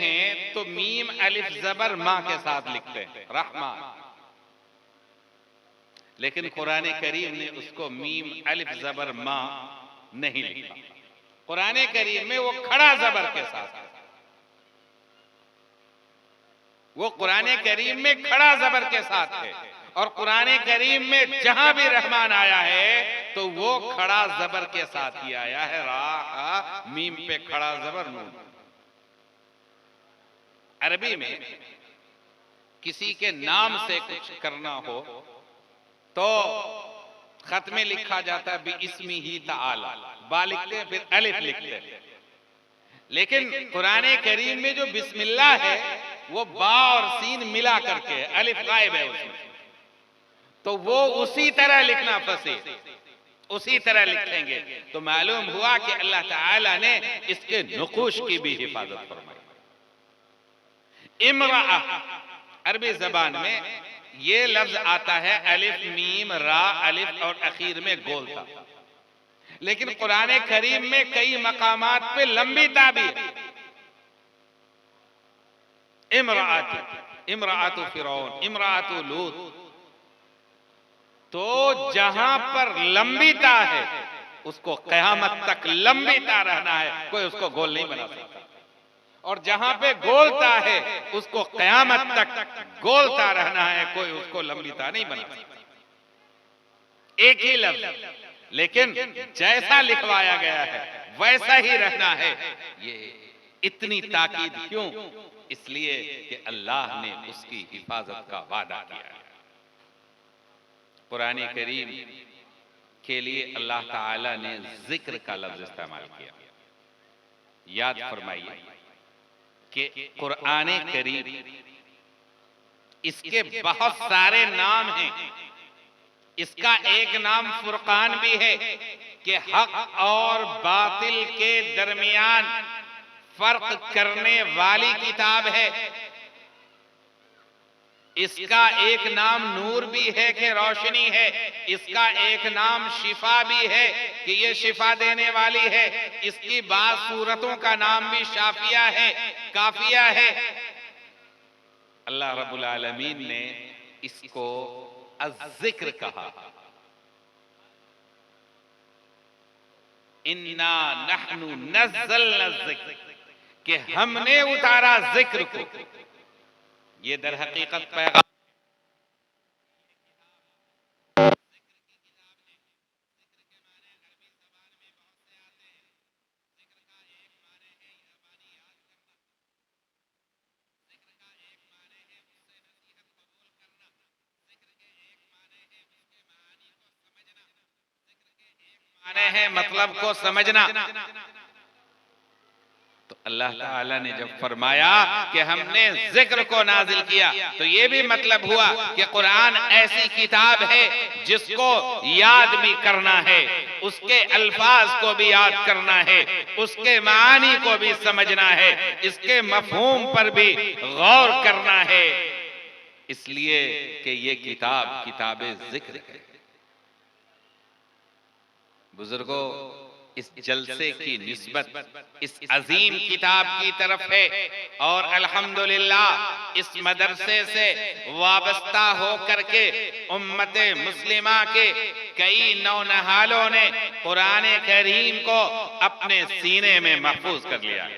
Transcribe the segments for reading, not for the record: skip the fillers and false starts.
हैं तो मीम अलिफ जबर मां के साथ लिखते हैं, रहमान। लेकिन कुरान करीम ने उसको मीम अलिफ जबर मां नहीं लिखा। कुरान करीम में वो खड़ा जबर के साथ है। वो कुरान करीम में खड़ा जबर के साथ है। और कुरान करीम में जहां भी रहमान आया है तो वो खड़ा जबर के साथ ही आया है। रा मीम पे खड़ा जबर नून। अरबी में किसी के नाम से कुछ करना हो तो खत में लिखा जाता है बिस्मी ही ताला, बा लिखते हैं फिर अलिफ लिखते हैं। लेकिन कुरान करीम में जो बिस्मिल्लाह है वो बा और सीन मिला करके है, अलिफ गायब है उसमें। तो वो उसी तरह लिखना फंसे, उसी तरह लिखेंगे तो मालूम हुआ कि अल्लाह ताला ने इसके नुकूश की भी हिफाजत फरमाई। इमरा अरबी जबान में ये लफ्ज आता है अलिफ मीम रा अलिफ और आखिर में गोल था। लेकिन कुरान करीम में कई मकामात पे लंबी ताबी है। इमरातु फिरौन, इमरातु लूत। तो जहां पर लंबी ता है उसको क़यामत तक लंबी ता रहना है, कोई उसको गोल नहीं बना सकता। और जहां पे गोलता है उसको क़यामत तक गोलता रहना है, कोई उसको लंबी ता नहीं बना सकता। एक ही लफ्ज लेकिन जैसा लिखवाया गया है वैसा ही रहना है। ये इतनी ताकीद क्यों? इसलिए कि अल्लाह ने उसकी हिफाजत का वादा किया है। कुरान करीम के लिए अल्लाह ताला ने जिक्र का लफ्ज इस्तेमाल किया। याद फरमाइए कि कुरान करीम इसके बहुत सारे नाम हैं। इसका एक नाम फुरकान भी है कि हक और बातिल के दरमियान फर्क करने वाली किताब है। इसका एक नाम नूर भी है कि रोशनी है। इसका एक नाम शिफा भी है कि ये शिफा देने वाली है। इसकी बात सूरतों का नाम भी शाफिया है, काफिया है। अल्लाह रब्बुल आलमीन ने इसको अज़्ज़िक्र कहा। इन्ना नहनु नज़्ज़लना ज़िक्र, कि हमने उतारा जिक्र को। ये दर हकीकत पैगाम है, मतलब को समझना। तो अल्लाह ताला ने जब फरमाया कि हमने जिक्र को नाजिल किया तो ये भी मतलब हुआ कि कुरान ऐसी किताब है जिसको याद भी करना है, उसके अल्फाज को भी याद करना है, उसके मानी को भी समझना है, इसके मफहूम पर भी गौर करना है। इसलिए कि ये किताब किताबे जिक्र है। बुजुर्गों, इस जलसे की निस्बत इस अजीम किताब की तरफ है और अल्हम्दुलिल्लाह इस मदरसे से वाबस्ता होकर के उम्मते मुस्लिमा के कई नौनहालों ने कुरान करीम को अपने सीने में महफूज कर लिया।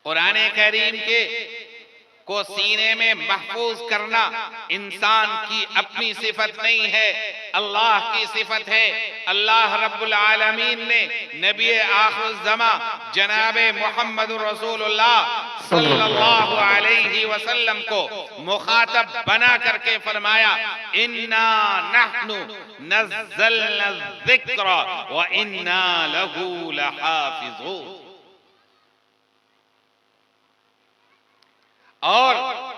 कुरान करीम के को सीने में महफूज करना इंसान की अपनी सिफत नहीं है, अल्लाह की सिफत है। अल्लाह रब्बुल आलमीन ने नबी आखिर ज़मा जनाबे मोहम्मद रसूलुल्लाह सल्लल्लाहु अलैहि वसल्लम को मुखातब बना करके फरमाया, इन्ना नहनु नज़्ज़लना ज़िक्र व इन्ना लहू लहाफ़िज़ून। और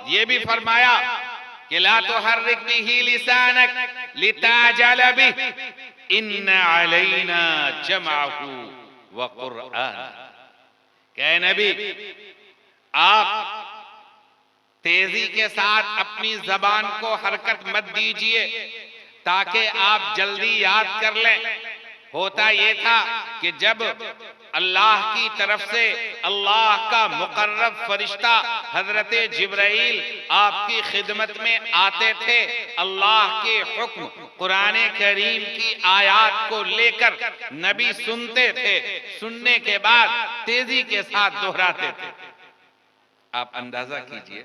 ये भी फरमाया कि ला तुहर्रिक बिही लिसानक लिताजल बिही इन्ना अलैना जमअहु व कुरआन। कहे नबी, आप तेजी के साथ अपनी जबान को हरकत मत दीजिए ताकि आप जल्दी याद कर लें। होता यह था कि जब अल्लाह की तरफ से अल्लाह का मुकर्रब फरिश्ता हजरत जिब्राइल आपकी खिदमत में आते थे। अल्लाह के हुक्म कुरान करीम की आयत को लेकर नबी सुनते थे, सुनने के बाद तेजी के साथ दोहराते थे। आप अंदाजा कीजिए,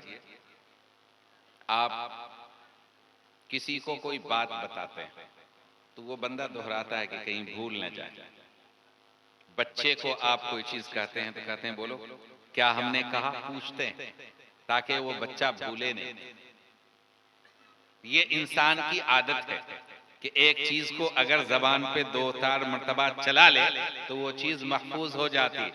आप किसी को कोई बात बताते हैं तो वो बंदा दोहराता है कि कहीं भूल न जाए। बच्चे को आप कोई चीज कहते हैं तो कहते हैं बोलो क्या हमने कहा, पूछते हैं ताकि वो बच्चा भूले नहीं। ये इंसान की आदत है कि एक चीज को अगर जबान पे 2-4 मर्तबा चला ले तो वो चीज महफूज हो जाती है।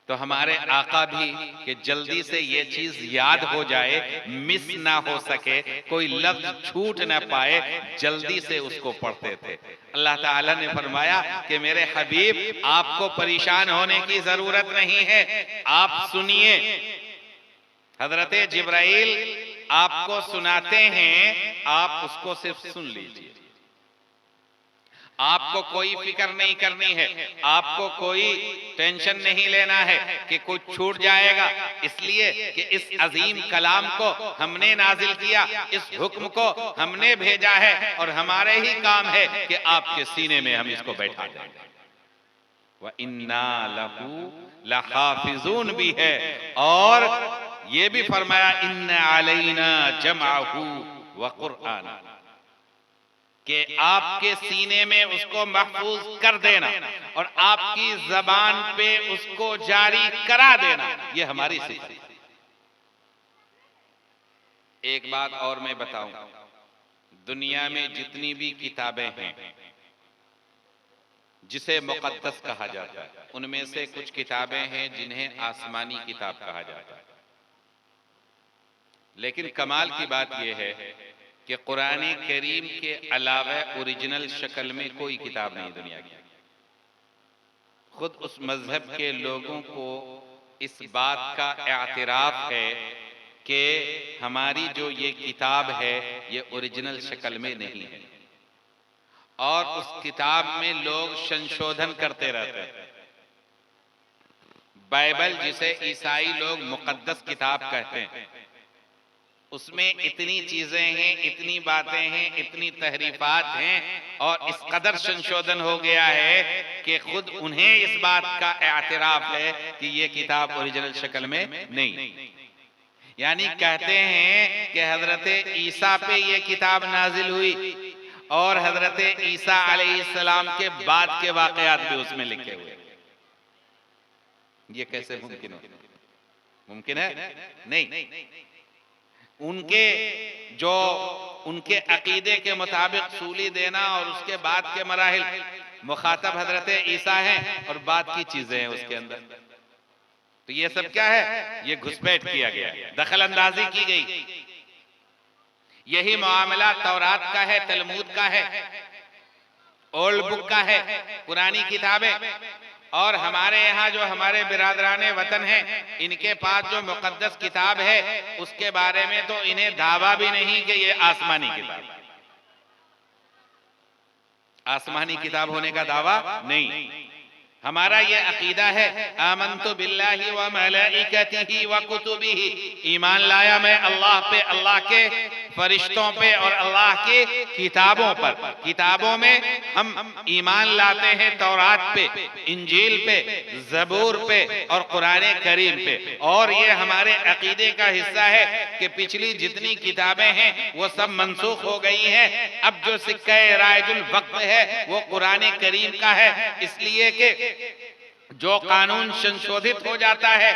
तो हमारे आका भी कि जल्दी से ये चीज याद हो जाए, मिस ना हो सके, कोई लफ्ज छूट ना पाए, जल्दी से उसको पढ़ते थे। अल्लाह ताला ने फरमाया कि मेरे हबीब आपको परेशान होने की जरूरत नहीं है, आप सुनिए। हजरत जिब्राइल आपको सुनाते हैं, आप उसको सिर्फ सुन लीजिए। आपको कोई फिक्र नहीं करनी है, आपको कोई टेंशन नहीं लेना है कि कुछ छूट जाएगा, इसलिए कि इस अजीम कलाम को हमने नाजिल किया, इस हुक्म को हमने भेजा है और हमारे ही काम है कि आपके सीने में हम इसको बैठा दें। व इन्ना लहू लहाफिजून भी है, और ये भी फरमाया इन्ना अलैना जमाहू व कुरआन, कि आपके सीने में उसको महफूज कर देना और आपकी जबान पे उसको जारी करा देना, ये हमारी सिफत है। एक बात और मैं बताऊं, दुनिया में जितनी भी किताबें हैं जिसे मुक़द्दस कहा जाता है, उनमें से कुछ किताबें हैं जिन्हें आसमानी किताब कहा जाता है। लेकिन कमाल की बात यह है कि कुरान करीम के अलावा ओरिजिनल शक्ल में कोई किताब नहीं दुनिया की। खुद उस मजहब के लोगों को इस बात का एतराफ है कि हमारी जो ये किताब है ये ओरिजिनल शक्ल में नहीं है, और उस किताब में लोग संशोधन करते रहते हैं। बाइबल जिसे ईसाई लोग मुकद्दस किताब कहते हैं, उसमें इतनी चीजें हैं, इतनी बातें हैं, इतनी तहरीफात हैं, और इस कदर संशोधन हो गया है कि खुद उन्हें इस बात का एतराफ है कि ये किताब ओरिजिनल शक्ल में नहीं। यानी कहते हैं कि हजरत ईसा पे ये किताब नाजिल हुई और हजरत ईसा अलैहिस्सलाम के बाद के वाकयात भी उसमें लिखे हुए। ये कैसे मुमकिन है? मुमकिन है? नहीं। उनके अकीदे के मुताबिक सूली देना और उसके बाद के मराहिल, मुखातब हजरत ईसा हैं और बाद की चीजें हैं उसके अंदर। तो ये सब क्या है? ये घुसपैठ किया गया, दखल अंदाजी की गई। यही मामला तौरात का है, तलमूद का है, ओल्ड बुक का है, पुरानी किताबें। और हमारे यहाँ जो हमारे बिरादराने वतन हैं, इनके पास जो मुकद्दस किताब है उसके बारे में तो इन्हें दावा भी नहीं कि ये आसमानी किताब, आसमानी किताब होने का दावा नहीं। हमारा ये अकीदा है, आमन्तु बिल्लाहि व मलाइकतिही व कुतुबिही, ईमान लाया मैं अल्लाह पे, अल्लाह के फरिश्तों पे और अल्लाह की किताबों पर। किताबों में हम ईमान लाते हैं तौरात पे, इंजील पे, ज़बूर पे और कुरान करीम पे। और ये हमारे अकीदे का हिस्सा है कि पिछली जितनी किताबें हैं वो सब मनसूख हो गई हैं। अब जो सिक्का रायजुल वक्त है वो कुरान करीम का है, इसलिए कि जो कानून संशोधित हो जाता है,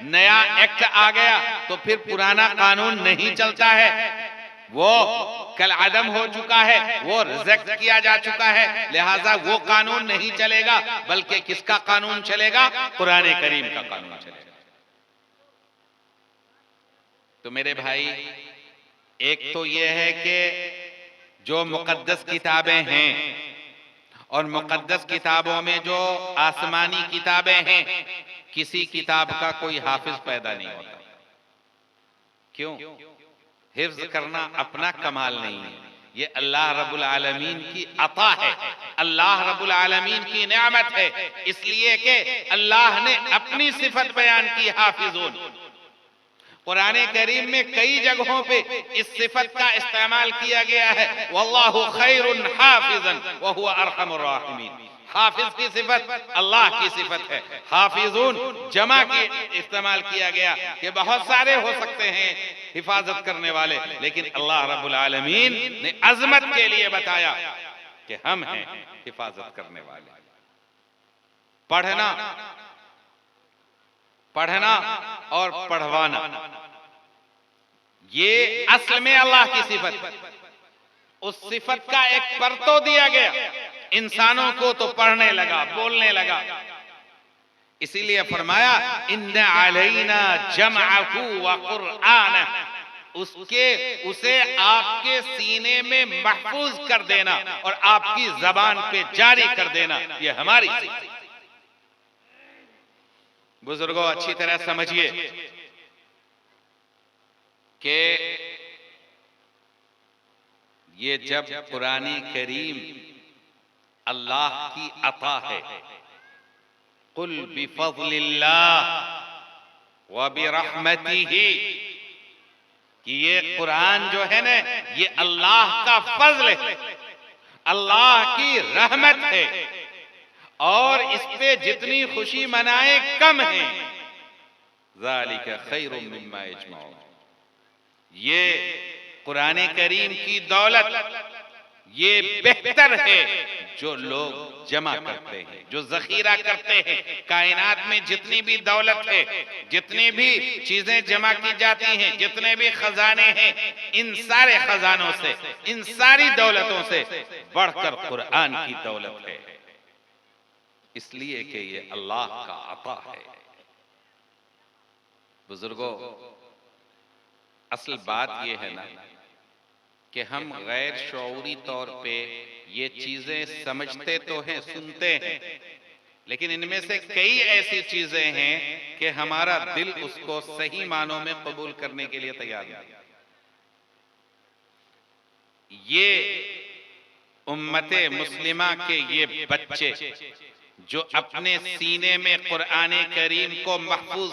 नया एक्ट आ गया तो फिर पुराना कानून नहीं चलता है, वो कल आदम हो चुका है, वो रिजेक्ट किया जा चुका है, लिहाजा वो कानून नहीं चलेगा, बल्कि किसका कानून चलेगा? कुरान करीम का कानून चलेगा। तो मेरे भाई, एक तो ये है कि जो मुकद्दस किताबें हैं और मुकद्दस किताबों में जो आसमानी किताबें हैं, किसी किताब का कोई हाफिज पैदा नहीं होता। क्यों? हिफ्ज करना अपना कमाल नहीं है, ये अल्लाह रब्बुल आलमीन की अता है, अल्लाह रब्बुल आलमीन की नेमत है। इसलिए कि अल्लाह ने अपनी सिफत बयान की हाफिजून। कुरान करीम में कई जगहों पे इस सिफत का इस्तेमाल किया गया है, वल्लाहु खैरुन हाफिजन व हुवा अरहमुर राहिमीन। हाफिज की सिफत अल्लाह की सिफत है, हाफिजून जमा के इस्तेमाल किया गया कि बहुत सारे हो सकते हैं हिफाजत करने वाले, लेकिन अल्लाह रब्बुल आलमीन ने अजमत के लिए बताया कि हम हैं हिफाजत करने वाले। पढ़ना, पढ़ना और पढ़वाना, ये असल में अल्लाह की सिफत है। उस सिफत का एक परतो दिया गया, इंसानों को तो पढ़ने लगा, बोलने लगा। इसीलिए फरमाया इन्ना अलैना जमअहु व कुरआना, उसे आपके सीने में महफूज कर देना और आपकी जबान पे जारी कर देना, ये हमारी सिफत। बुजुर्गों, अच्छी तरह समझिए कि ये जब कुरानी करीम अल्लाह की अता है, कुल बिफज़लिल्लाह व बिरहमतिही, कि ये कुरान जो है ना, ये अल्लाह का फजल है, अल्लाह की रहमत है, और इस पे जितनी खुशी मनाए कम है। ज़ालिका खैरुम मिम्मा यजमऊन, ये कुरान करीम की दौलत ये बेहतर है जो लोग जमा करते हैं, जो जखीरा करते हैं। कायनात में जितनी भी दौलत है, जितनी भी चीजें जमा की जाती हैं, जितने भी खजाने हैं, इन सारे खजानों से, इन सारी दौलतों से बढ़कर कुरान की दौलत है, इसलिए कि ये अल्लाह का अता है। बुजुर्गों, असल बात ये है ना कि हम गैर शऊरी तौर पे ये चीजें समझते तो हैं, सुनते हैं, लेकिन इनमें से कई ऐसी चीजें हैं कि हमारा दिल उसको सही मानों में कबूल करने के लिए तैयार नहीं। ये उम्मते मुस्लिमा के ये बच्चे जो अपने सीने में कुरान करीम को महफूज